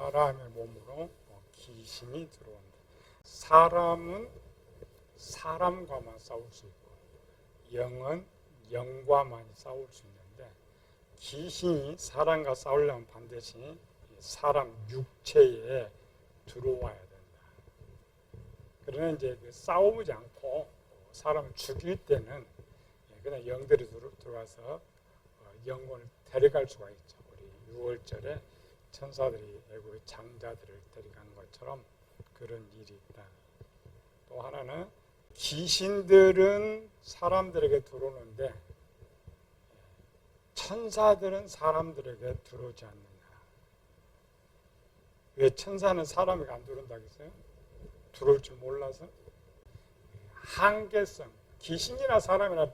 사람의 몸으로 귀신이 들어온다. 사람은 사람과만 싸울 수 있고 영은 영과만 싸울 수 있는데 귀신이 사람과 싸우려면 반드시 사람 육체에 들어와야 된다. 그러나 이제 싸우지 않고 사람을 죽일 때는 그냥 영들이 들어와서 영혼을 데려갈 수가 있죠. 우리 6월절에 천사들이 애고의 장자들을 데려가는 것처럼 그런 일이 있다. 또 하나는 귀신들은 사람들에게 들어오는데 천사들은 사람들에게 들어오지 않느냐. 왜 천사는 사람에게 안 들어온다고 했어요? 들어올 줄 몰라서? 한계성, 귀신이나 사람이나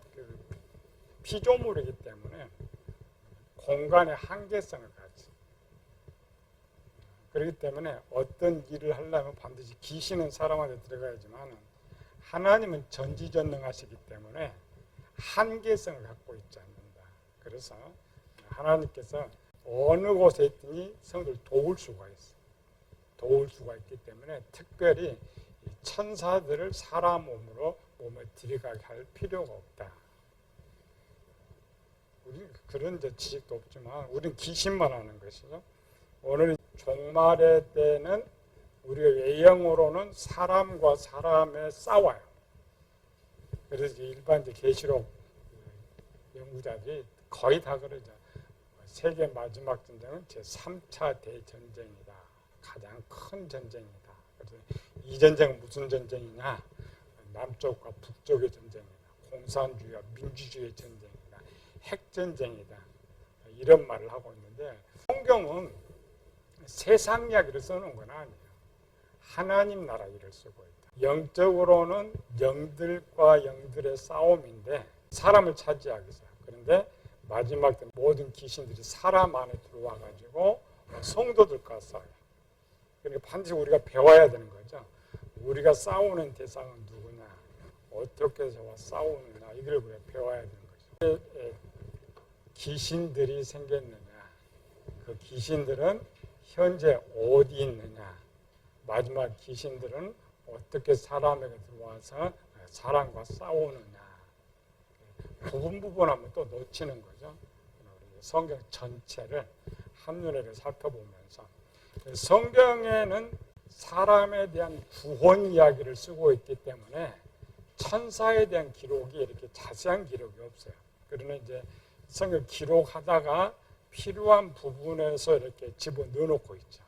피조물이기 때문에 공간의 한계성을 가지. 그렇기 때문에 어떤 일을 하려면 반드시 귀신은 사람한테 들어가야지만 하나님은 전지전능하시기 때문에 한계성을 갖고 있지 않는다. 그래서 하나님께서 어느 곳에 있든지 성도를 도울 수가 있어. 도울 수가 있기 때문에 특별히 천사들을 사람 몸에 들어가게 할 필요가 없다. 우리는 그런 지식도 없지만 우리는 귀신만 하는 것이죠. 오늘 종말의 때는 우리가 외형으로는 사람과 사람에 싸워요. 그래서 일반 계시록 연구자들이 거의 다 그러죠. 세계 마지막 전쟁은 제3차 대전쟁이다. 가장 큰 전쟁이다. 그래서 이 전쟁은 무슨 전쟁이냐? 남쪽과 북쪽의 전쟁이다. 공산주의와 민주주의의 전쟁이다. 핵전쟁이다. 이런 말을 하고 있는데 성경은 세상 이야기를 써놓은 건 아니에요. 하나님 나라 일을 쓰고 있다. 영적으로는 영들과 영들의 싸움인데 사람을 차지하겠어요. 그런데 마지막 때 모든 귀신들이 사람 안에 들어와가지고 성도들과 싸워요. 그러니까 반드시 우리가 배워야 되는 거죠. 우리가 싸우는 대상은 누구냐, 어떻게 해서 싸우느냐, 이걸 우리가 배워야 되는 거죠. 귀신들이 생겼느냐, 그 귀신들은 현재 어디 있느냐, 마지막 귀신들은 어떻게 사람에게 들어와서 사람과 싸우느냐, 부분하면 또 놓치는 거죠. 성경 전체를 한눈에 살펴보면서 성경에는 사람에 대한 구원 이야기를 쓰고 있기 때문에 천사에 대한 기록이 이렇게 자세한 기록이 없어요. 그러나 이제 성경 기록하다가 필요한 부분에서 이렇게 집어넣어 놓고 있죠.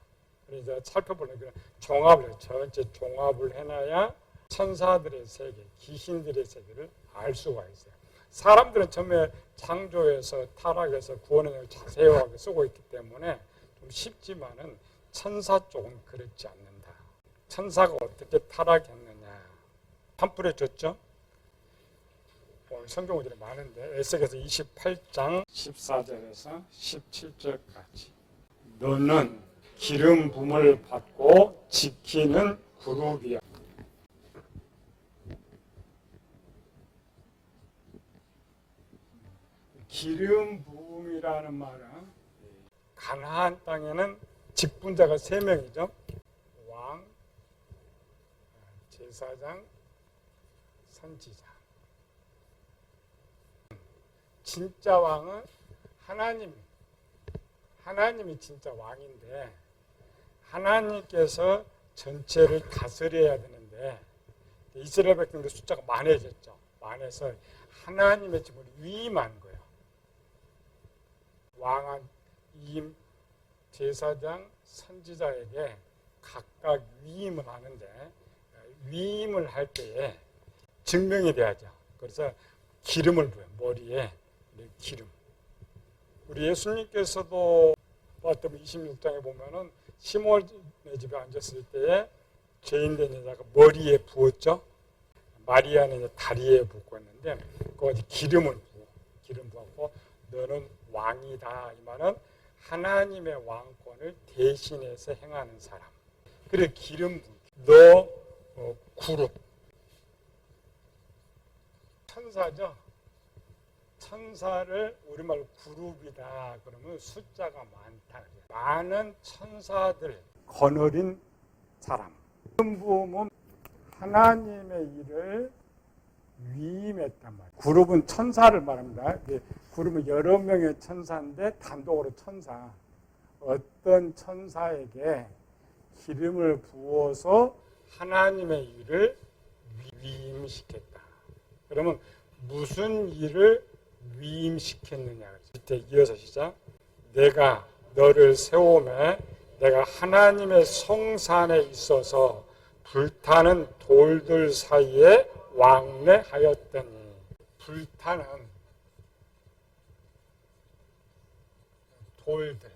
그래서 살펴보려면 종합을, 전체 종합을 해놔야 천사들의 세계, 귀신들의 세계를 알 수가 있어요. 사람들은 처음에 창조에서 타락해서 구원의 내용을 자세하게 쓰고 있기 때문에 좀 쉽지만은 천사 쪽은 그렇지 않는다. 천사가 어떻게 타락했느냐 판풀에 줬죠. 오늘 성경 구절이 많은데 에스겔서 28장 14절에서 17절까지 너는 기름 부음을 받고 지키는 그룹이야. 기름 부음이라는 말은 가나안 땅에는 직분자가 3명이죠. 왕, 제사장, 선지자. 진짜 왕은 하나님이 진짜 왕인데 하나님께서 전체를 다스려야 되는데 이스라엘 백성들 숫자가 많아졌죠. 많아서 하나님의 집을 위임한 거예요. 왕은 위임, 제사장, 선지자에게 각각 위임을 하는데 위임을 할 때에 증명이 돼야죠. 그래서 기름을 부어요. 머리에 기름. 우리 예수님께서도 마태복음 26장에 보면은 시몬의 집에 앉았을 때에 죄인된 여자가 머리에 부었죠. 마리아는 다리에 붓고 있는데 거기 기름을 부어. 기름 부었고 너는 왕이다. 이 말은 하나님의 왕권을 대신해서 행하는 사람. 그래 기름 너 그룹 천사죠. 천사를 우리말로 그룹이다 그러면 숫자가 많다. 많은 천사들 거느린 사람. 부음은 하나님의 일을 위임했단 말이에요. 그룹은 천사를 말합니다. 그룹은 여러 명의 천사인데 단독으로 천사. 어떤 천사에게 기름을 부어서 하나님의 일을 위임시켰다. 그러면 무슨 일을 위임시켰느냐. 밑에 이어서 시작. 내가 너를 세우매 내가 하나님의 성산에 있어서 불타는 돌들 사이에 왕래하였더니. 불타는 돌들.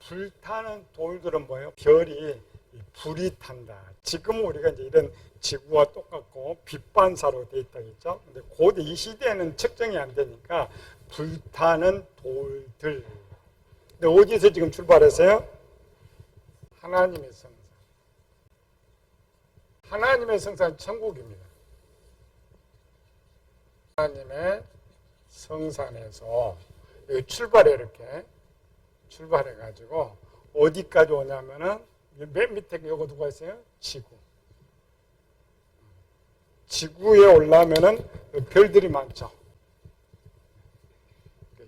불타는 돌들은 뭐예요? 별이 불이 탄다. 지금 우리가 이제 이런 지구와 똑같고 빛 반사로 돼 있다겠죠. 근데 고대 이 시대에는 측정이 안 되니까 불타는 돌들. 근데 어디서 지금 출발했어요? 하나님의 성산. 하나님의 성산 천국입니다. 하나님의 성산에서 여기 출발해 이렇게 출발해 가지고 어디까지 오냐면은 맨 밑에 이거 누가 있어요? 지구. 지구에 올라면은 별들이 많죠.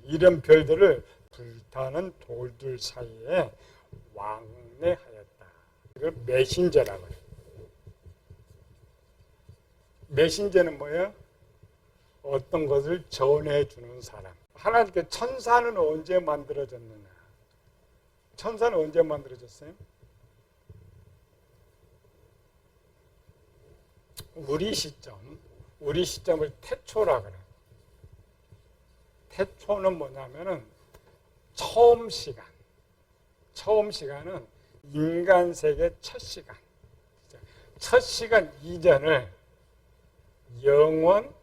이런 별들을 불타는 돌들 사이에 왕래하였다. 이걸 메신저라고 해요. 메신저는 뭐예요? 어떤 것을 전해주는 사람. 하나님께 천사는 언제 만들어졌느냐? 천사는 언제 만들어졌어요? 우리 시점을 태초라 그래요. 태초는 뭐냐면은 처음 시간은 인간 세계 첫 시간. 첫 시간 이전을 영원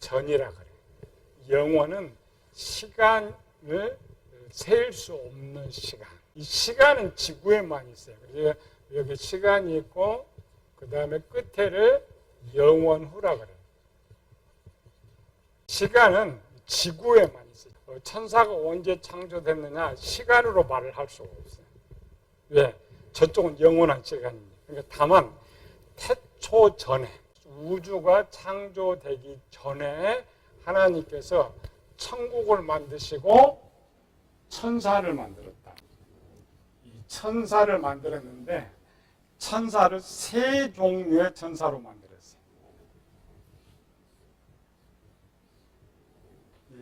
전이라 그래요. 영원은 시간을 셀 수 없는 시간. 이 시간은 지구에만 있어요. 그래서 여기 시간이 있고 그 다음에 끝에를 영원후라 그래요. 시간은 지구에만 있어요. 천사가 언제 창조됐느냐 시간으로 말을 할 수가 없어요. 왜? 저쪽은 영원한 시간입니다. 그러니까 다만 태초 전에 우주가 창조되기 전에 하나님께서 천국을 만드시고 천사를 만들었다. 이 천사를 만들었는데 천사를 세 종류의 천사로 만들었어요.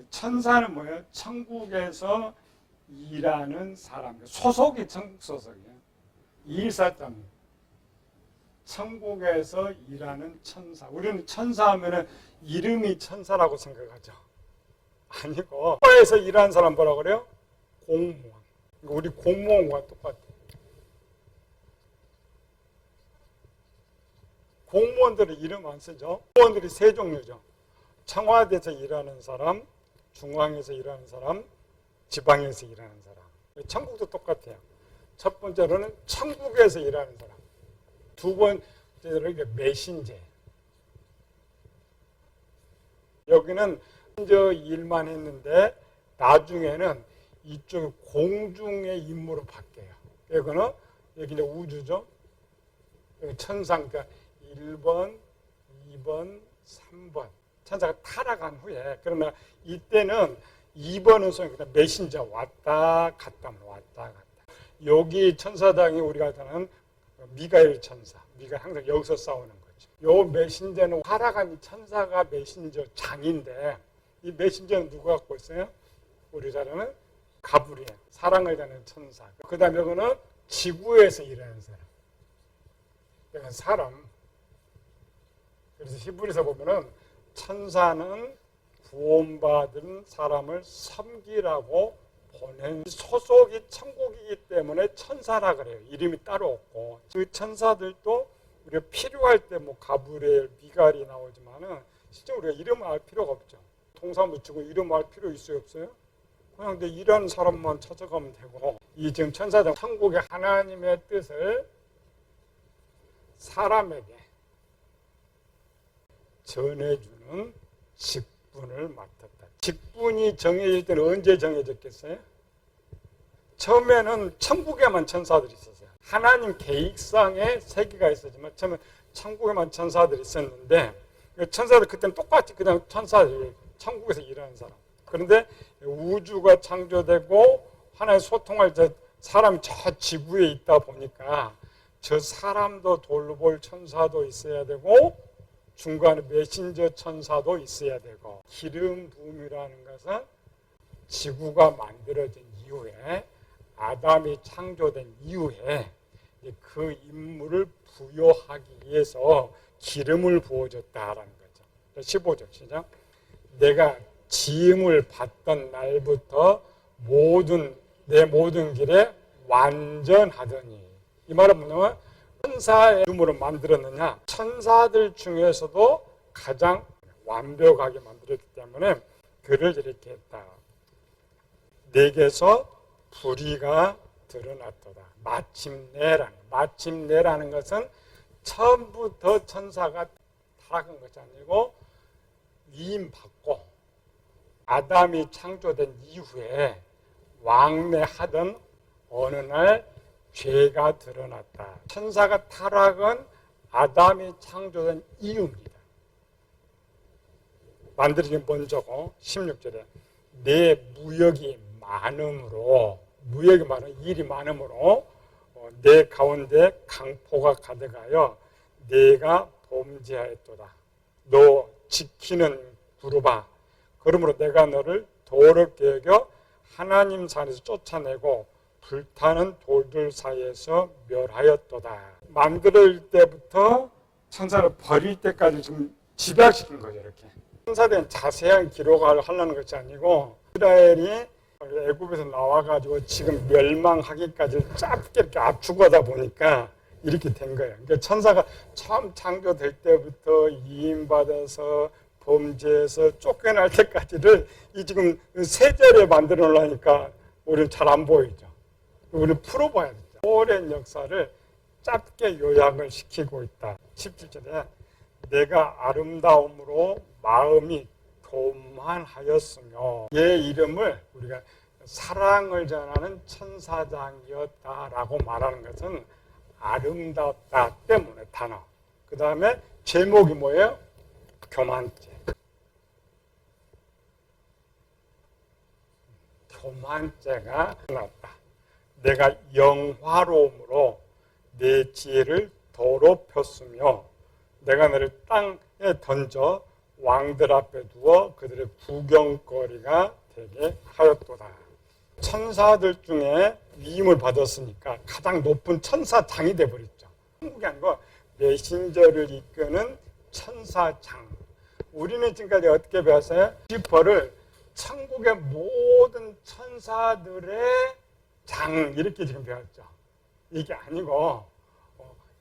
천사는 뭐예요? 천국에서 일하는 사람. 소속이 천국 소속이에요. 214.1. 천국에서 일하는 천사. 우리는 천사하면은 이름이 천사라고 생각하죠. 아니고, 에서 일하는 사람 뭐라고 그래요? 공무원. 우리 공무원과 똑같아요. 공무원들은 이름 안 쓰죠. 공무원들이 세 종류죠. 청와대에서 일하는 사람, 중앙에서 일하는 사람, 지방에서 일하는 사람. 천국도 똑같아요. 첫 번째로는 천국에서 일하는 사람. 두 번째로는 메신저. 여기는 먼저 일만 했는데 나중에는 이쪽 공중의 임무로 바뀌어요. 여기는 여기 이제 우주죠. 여기 천상, 그러니까 1번, 2번, 3번. 천사가 타락한 후에, 그러나 이때는 2번은 그냥 메신저 왔다 갔다 왔다 갔다. 여기 천사당이 우리가 하는 미가엘 천사. 미가 항상 여기서 싸우는 거죠. 요 메신저는 타락한 천사가 메신저 장인데 이 메신저는 누가 갖고 있어요? 우리 잘 아는 가브리엘. 사랑을 하는 천사. 그 다음에 그거는 지구에서 일하는 사람. 그러니까 사람. 그래서 히브리서 보면은 천사는 구원받은 사람을 섬기라고 보낸 소속이 천국이기 때문에 천사라 그래요. 이름이 따로 없고. 그 천사들도 우리가 필요할 때 뭐 가브리엘, 미갈이 나오지만은 실제 우리가 이름을 알 필요가 없죠. 통사 붙이고 이름 알 필요 있어요, 없어요? 그냥 내 일하는 사람만 찾아가면 되고. 이 지금 천사들 천국의 하나님의 뜻을 사람에게 전해주는 직분을 맡았다. 직분이 정해질 때는 언제 정해졌겠어요? 처음에는 천국에만 천사들이 있었어요. 하나님 계획상에 세계가 있었지만 처음에 천국에만 천사들이 있었는데 천사들 그때는 똑같이 그냥 천사들이 천국에서 일하는 사람. 그런데 우주가 창조되고 하나님 소통할 때 사람이 저 지구에 있다 보니까 저 사람도 돌볼 천사도 있어야 되고 중간에 메신저 천사도 있어야 되고 기름 부음이라는 것은 지구가 만들어진 이후에 아담이 창조된 이후에 그 임무를 부여하기 위해서 기름을 부어줬다라는 거죠. 15절 시작. 내가 지음을 받던 날부터 내 모든 길에 완전하더니 이 말은 뭐냐면 천사의 이름으로 만들었느냐 천사들 중에서도 가장 완벽하게 만들었기 때문에 그를 이렇게 했다. 내게서 불의가 드러났도다. 마침내라는 것은 처음부터 천사가 타락한 것이 아니고 위임받고 아담이 창조된 이후에 왕래하던 어느 날 죄가 드러났다. 천사가 타락은 아담이 창조된 이유입니다. 만들어진 먼저고 16절에 내 무역이 많음으로 일이 많음으로 내 가운데 강포가 가득하여 내가 범죄하였도다. 너 지키는 부르바. 그러므로 내가 너를 더럽게 여겨 하나님 산에서 쫓아내고 불타는 돌들 사이에서 멸하였도다. 만들 때부터 천사를 버릴 때까지 지금 집약시킨 거죠. 이렇게 천사들은 자세한 기록을 하려는 것이 아니고 이스라엘이 애굽에서 나와가지고 지금 멸망하기까지 짧게 이렇게 압축하다 보니까 이렇게 된 거예요. 그러니까 천사가 처음 창조될 때부터 이임받아서 범죄에서 쫓겨날 때까지를 이 지금 세 절에 만들어 놓으니까 우리는 잘 안 보이죠. 우리는 풀어봐야 되죠. 오랜 역사를 짧게 요약을 시키고 있다. 17절에 내가 아름다움으로 마음이 교만하였으며 얘 이름을 우리가 사랑을 전하는 천사장이었다라고 말하는 것은 아름답다 때문에 단어. 그 다음에 제목이 뭐예요? 교만죄. 교만죄가 났다. 내가 영화로움으로 내 지혜를 더럽혔으며 내가 너를 땅에 던져 왕들 앞에 두어 그들의 구경거리가 되게 하였도다. 천사들 중에 위임을 받았으니까 가장 높은 천사장이 되어버렸죠. 천국이 아니고 메신저를 이끄는 천사장. 우리는 지금까지 어떻게 배웠어요? 루시퍼를 천국의 모든 천사들의 장 이렇게 지금 배웠죠. 이게 아니고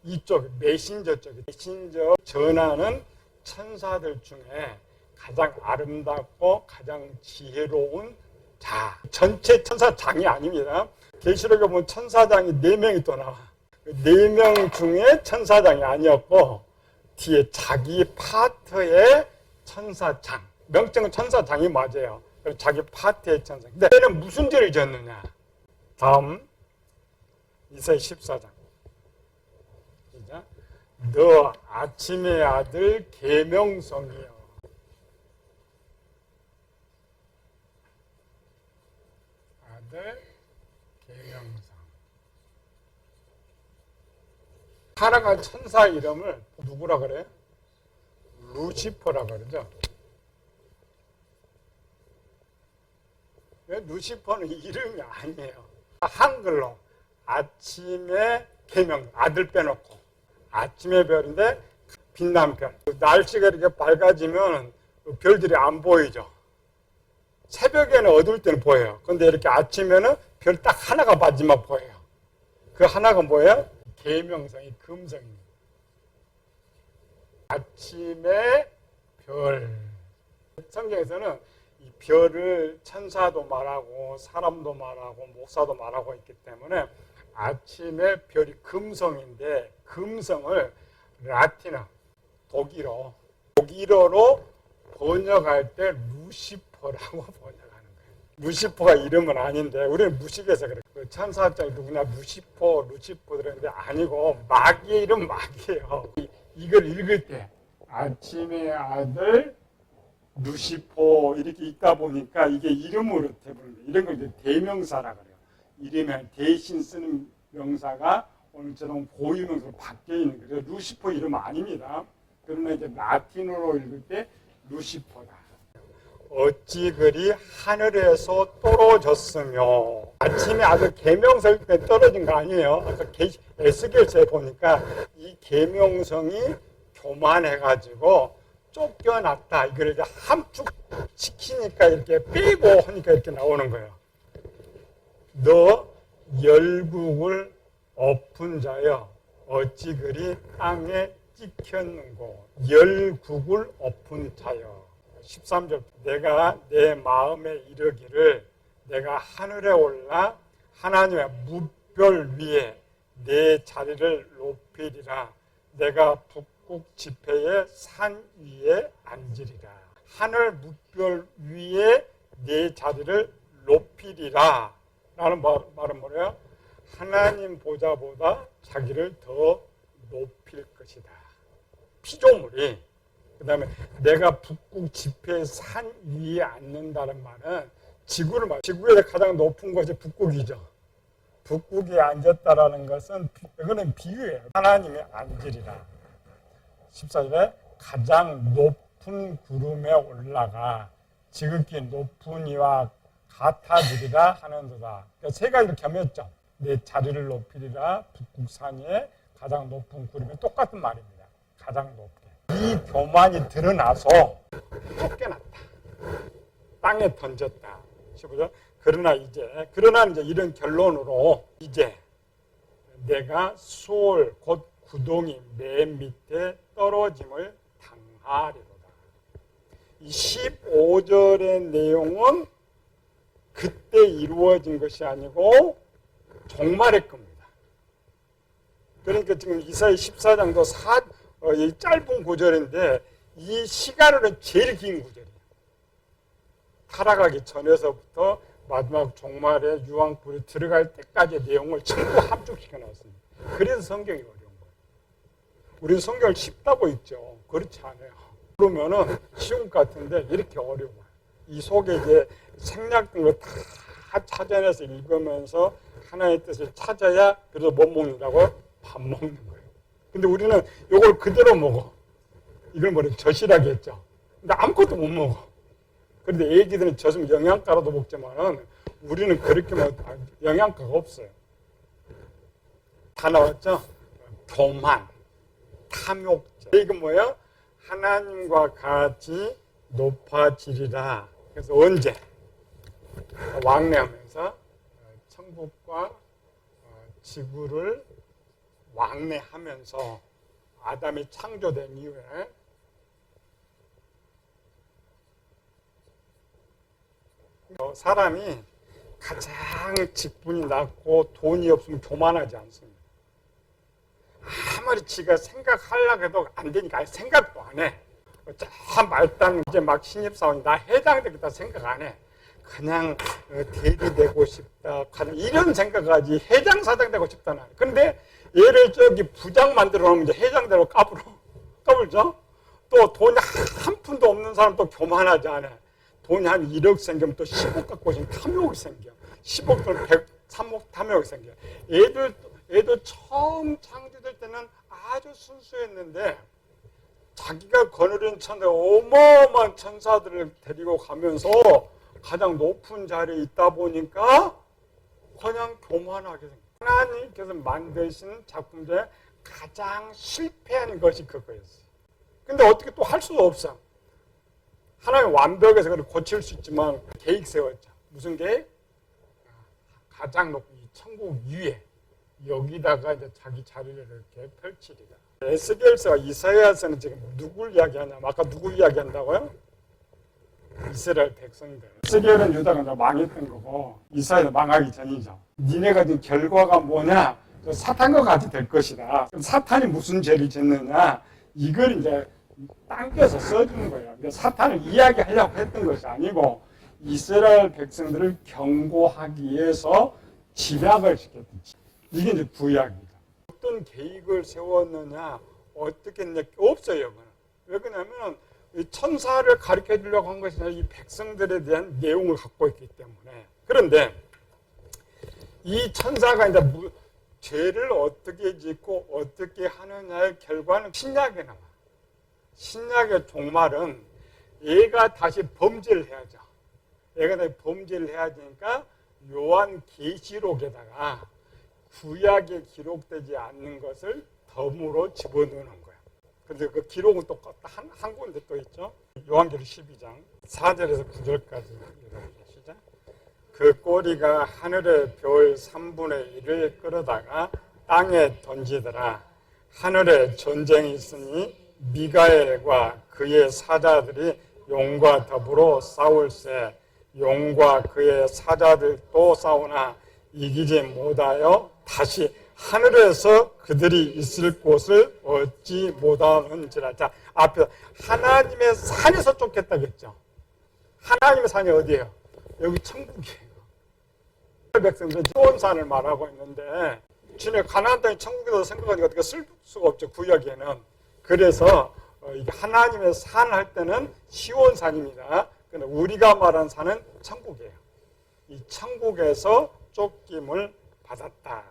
이쪽 메신저 쪽에 메신저 전하는 천사들 중에 가장 아름답고 가장 지혜로운 자. 전체 천사장이 아닙니다. 계시록에 보면 천사장이 4명이 또 나와. 4명 중에 천사장이 아니었고 뒤에 자기 파트의 천사장. 명칭은 천사장이 맞아요. 자기 파트의 천사장. 근데 얘는 무슨 죄를 졌느냐? 다음 이사야 14장. 너 아침의 아들 계명성이여. 아들 계명성. 타락한 천사 이름을 누구라 그래요? 루시퍼라 그러죠. 루시퍼는 이름이 아니에요. 한글로 아침의 계명, 아들 빼놓고 아침의 별인데 빛난 별. 날씨가 이렇게 밝아지면 별들이 안 보이죠. 새벽에는 어두울 때는 보여요. 근데 이렇게 아침에는 별 딱 하나가 마지막 보여요. 그 하나가 뭐예요? 계명성이 금성입니다. 아침의 별. 성경에서는 이 별을 천사도 말하고 사람도 말하고 목사도 말하고 있기 때문에 아침의 별이 금성인데 금성을 라틴어, 독일어로 번역할 때 루시퍼라고 번역하는 거예요. 루시퍼가 이름은 아닌데 우리는 무식해서 그래. 그 천사학자가 누구냐 루시퍼 그러는데 아니고 마귀의 이름 마귀예요. 이걸 읽을 때 아침의 아들 루시퍼 이렇게 읽다 보니까 이게 이름으로 돼버린 거예요. 이런 걸 이제 대명사라 그래요. 이름에 대신 쓰는 명사가 오늘처럼 고유명사로 바뀌어 있는 거예요. 루시퍼 이름 아닙니다. 그러나 이제 라틴어로 읽을 때 루시퍼다. 어찌 그리 하늘에서 떨어졌으며 아침에 아주 계명성 때 떨어진 거 아니에요. 아까 에스겔서에 보니까 이 계명성이 교만해가지고 쫓겨났다. 이걸 이제 함축 시키니까 이렇게 빼고 하니까 이렇게 나오는 거예요. 너 열국을 엎은 자여 어찌 그리 땅에 찍혔는고. 열국을 엎은 자여. 13절 내가 내 마음에 이르기를 내가 하늘에 올라 하나님의 무별 위에 내 자리를 높이리라. 내가 북극 지폐의 산 위에 앉으리라. 하늘 무별 위에 내 자리를 높이리라. 라는 말은 뭐래요? 하나님 보좌보다 자기를 더 높일 것이다. 피조물이. 그 다음에 내가 북극 지폐의 산 위에 앉는다는 말은 지구를 말. 지구에 가장 높은 것이 북극이죠. 북극에 앉았다라는 것은 이거는 비유예요. 하나님이 앉으리라. 14절에 가장 높은 구름에 올라가 지극히 높은 이와 같아지리라 하는도다. 그러니까 세 가지를 겸했죠. 내 자리를 높이리라. 북극산 위에 가장 높은 구름에 똑같은 말입니다. 가장 높게. 이 교만이 드러나서 쫓겨났다. 땅에 던졌다. 15절. 그러나 이제 이런 결론으로 이제 내가 수월 곧 구덩이 맨 밑에 떨어짐을 당하리로다. 이 15절의 내용은 그때 이루어진 것이 아니고 종말의 겁니다. 그러니까 지금 이사야 14장도 이 짧은 구절인데 이 시간으로는 제일 긴 구절이에요. 타락하기 전에서부터 마지막 종말에 유황불이 들어갈 때까지의 내용을 전부 함축시켜 놨습니다. 그래서 성경이 어려운 거예요. 우리는 성경을 쉽다고 읽죠. 그렇지 않아요. 그러면은 쉬운 것 같은데 이렇게 어려워요. 이 속에 이제 생략된 걸 다 찾아내서 읽으면서 하나의 뜻을 찾아야 그래서 못 먹는다고요? 밥 먹는 거예요. 근데 우리는 이걸 그대로 먹어. 이걸 뭐래? 젖이라고 했죠. 근데 아무것도 못 먹어. 그런데 애기들은 젖으면 영양가로도 먹지만은 우리는 그렇게 영양가가 없어요. 다 나왔죠? 교만, 탐욕자. 이건 뭐예요? 하나님과 같이 높아지리라. 그래서 언제? 왕래하면서 천국과 지구를 왕래하면서 아담이 창조된 이후에 사람이 가장 직분이 낮고 돈이 없으면 교만하지 않습니다. 아무리 지가 생각하려고 해도 안 되니까 아예 생각도 안 해. 저 말단 이제 막 신입사원이 나 회장되겠다 생각 안 해. 그냥 대리 되고 싶다. 이런 생각하지 회장 사장 되고 싶다는. 근데 얘를 저기 부장 만들어 놓으면 이제 회장대로 까불죠. 또 돈이 한 푼도 없는 사람 또 교만하지 않아. 돈이 한 1억 생기면 또 10억 갖고 있으면 탐욕이 생겨. 10억 돈 3억 탐욕이 생겨. 얘도 처음 창조될 때는 아주 순수했는데 자기가 거느린 천사, 어마어마한 천사들을 데리고 가면서 가장 높은 자리에 있다 보니까 그냥 교만하게 생겨. 하나님께서 만드신 작품 중에 가장 실패한 것이 그거였어요. 근데 어떻게 또 할 수도 없어. 하나님 완벽해서 그걸 고칠 수 있지만 계획 세웠죠. 무슨 계획? 가장 높은 이 천국 위에 여기다가 이제 자기 자리를 이렇게 펼치리라. 에스겔서와 이사야서는 지금 누굴 이야기하냐면 아까 누구 이야기한다고요? 이스라엘 백성들. 에스겔은 유다가 망했던 거고 이스라엘은 망하기 전이죠. 니네가 지금 결과가 뭐냐? 사탄과 같이 될 것이다. 그럼 사탄이 무슨 죄를 짓느냐? 이걸 이제 당겨서 써주는 거예요. 그러니까 사탄을 이야기하려고 했던 것이 아니고 이스라엘 백성들을 경고하기 위해서 집약을 시켰던 이게 이제 구약입니다. 어떤 계획을 세웠느냐, 어떻게 했느냐 없어요. 왜 그러냐면 천사를 가르쳐 주려고 한 것이 아니라 이 백성들에 대한 내용을 갖고 있기 때문에. 그런데 이 천사가 이제 죄를 어떻게 짓고 어떻게 하느냐의 결과는 신약에 나와. 신약의 종말은 얘가 다시 범죄를 해야죠. 얘가 다시 범죄를 해야 되니까 요한 계시록에다가 구약에 기록되지 않는 것을 덤으로 집어넣는 거야. 그런데 그 기록은 또 한 군데 또 있죠. 요한계시록 12장 4절에서 9절까지 읽어보시죠. 그 꼬리가 하늘의 별 3분의 1을 끌어다가 땅에 던지더라. 하늘에 전쟁이 있으니 미가엘과 그의 사자들이 용과 더불어 싸울세. 용과 그의 사자들도 싸우나 이기지 못하여 다시 하늘에서 그들이 있을 곳을 얻지 못하는지라. 자, 앞에 하나님의 산에서 쫓겼다겠죠. 하나님의 산이 어디예요? 여기 천국이에요. 백성들은 시온산을 말하고 있는데 주님 가나안 땅이 천국이라고 생각하니까 어떻게 쓸 수가 없죠. 구약에는. 그래서 하나님의 산 할 때는 시온산입니다. 근데 우리가 말한 산은 천국이에요. 이 천국에서 쫓김을 받았다.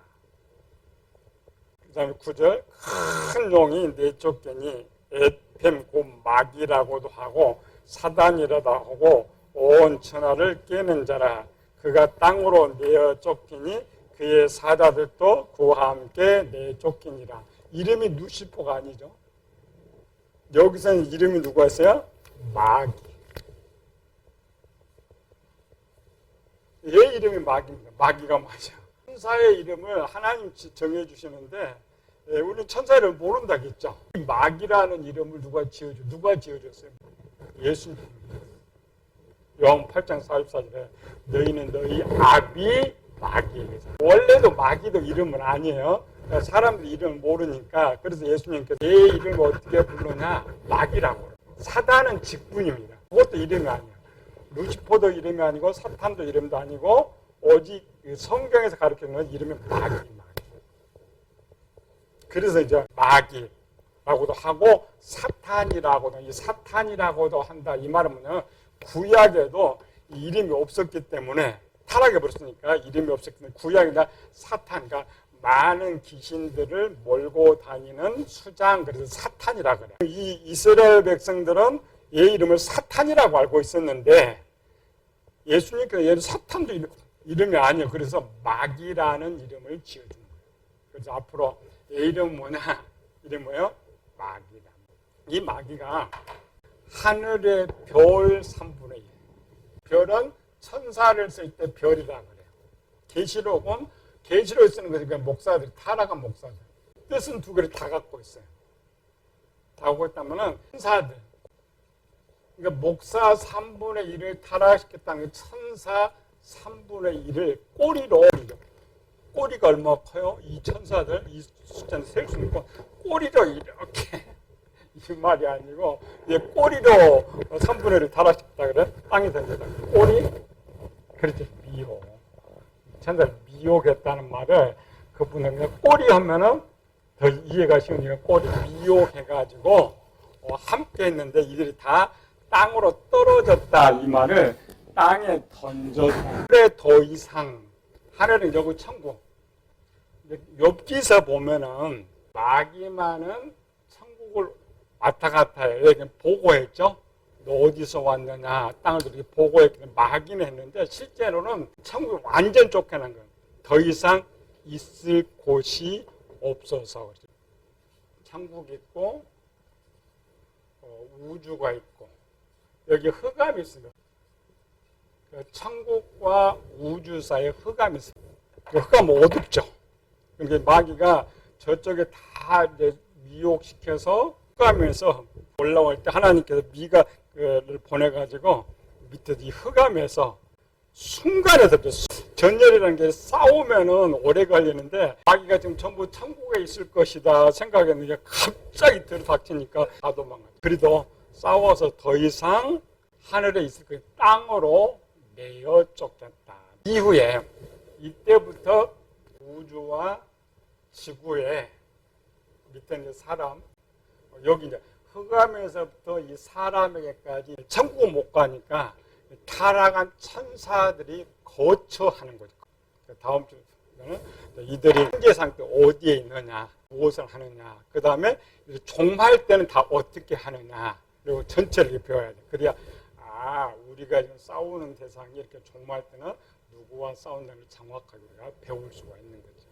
그 다음에 9절 큰 용이 내쫓기니 에펜 곧 마귀라고도 하고 사단이라도 하고 온 천하를 깨는 자라. 그가 땅으로 내어 쫓기니 그의 사자들도 그와 함께 내쫓기니라. 이름이 루시퍼가 아니죠. 여기서는 이름이 누가 있어요? 마귀. 얘 이름이 마귀입니다. 마귀가 맞아. 천사의 이름을 하나님 정해주시는데 우리는 천사 이름을 모른다겠죠. 마귀라는 이름을 누가 지어줬어요? 예수님. 요한 8장 44절에 너희는 너희 아비 마귀에게. 원래도 마귀도 이름은 아니에요. 그러니까 사람들이 이름을 모르니까. 그래서 예수님께서 내 이름을 어떻게 부르냐? 마귀라고. 사단은 직분입니다. 그것도 이름이 아니에요. 루시퍼도 이름이 아니고 사탄도 이름도 아니고 오직 성경에서 가르치는 건 이름이 마귀. 그래서 이제 마귀라고도 하고 사탄이라고도, 이 사탄이라고도 한다. 이 말은 뭐냐면 구약에도 이름이 없었기 때문에 타락해 버렸으니까 이름이 없었기 때문에 구약이나 사탄, 그러니까 많은 귀신들을 몰고 다니는 수장, 그래서 사탄이라 그래요. 이 이스라엘 백성들은 얘 이름을 사탄이라고 알고 있었는데 예수님께서 얘는 사탄도 이름이 아니에요. 그래서 마귀라는 이름을 지어준 거예요. 그래서 앞으로 얘 이름은 뭐냐? 이름 뭐예요? 마귀다. 이 마귀가 하늘의 별 3분의 1. 별은 천사를 쓸 때 별이라 그래요. 계시록은 계시록에 쓰는 것이 그냥 목사들, 타락한 목사들. 뜻은 두 개를 다 갖고 있어요. 다 갖고 있다면은 천사들. 그러니까 목사 3분의 1을 타락시켰다는 게 천사 3분의 1을 꼬리로. 꼬리가 얼마나 커요? 이 천사들, 이 숫자는 셀 수 있고 꼬리로 이렇게. 이 말이 아니고 얘 꼬리로 3분의 1을 타락시켰다 그래? 땅에 던졌다. 꼬리? 그렇지, 미혹. 천사를 미혹했다는 말을 그분은 그냥 꼬리 하면은 더 이해가 쉬우니까 꼬리 미혹해가지고 함께 했는데 이들이 다 땅으로 떨어졌다. 이 말을 땅에 던졌다. 그래 더 이상 하늘은 여기 천국. 욥기서 보면은 마귀만은 천국을 왔다 갔다 해요. 보고했죠. 너 어디서 왔느냐, 땅을 이렇게 보고했기 마귀는 했는데 실제로는 천국이 완전 쫓겨난 거예요. 더 이상 있을 곳이 없어서. 천국이 있고 우주가 있고 여기 흑암이 있습니다. 천국과 우주 사이에 흑암이 있습니다. 흑암은 어둡죠. 그러니까 마귀가 저쪽에 다 이제 미혹시켜서 흑암에서 올라올 때 하나님께서 미가를 보내가지고 밑에 이 흑암에서 순간에 덮쳐. 전열이라는 게 싸우면은 오래 걸리는데 자기가 지금 전부 천국에 있을 것이다 생각했는데 갑자기 들이닥치니까 다 도망가요. 그래도 싸워서 더 이상 하늘에 있을 것 땅으로 매어 쫓겼다. 이후에 이때부터 우주와 지구에 밑에 이제 사람, 여기 이제 흑암에서부터 이 사람에게까지 천국을 못 가니까 타락한 천사들이 거처하는 거죠. 다음 주에는 이들이 현재상 때 어디에 있느냐, 무엇을 하느냐, 그 다음에 종말 때는 다 어떻게 하느냐, 그리고 전체를 이렇게 배워야 돼. 그래야 우리가 지금 싸우는 대상이 이렇게 종말 때는 누구와 싸운다는 걸 정확하게 우리가 배울 수가 있는 거죠.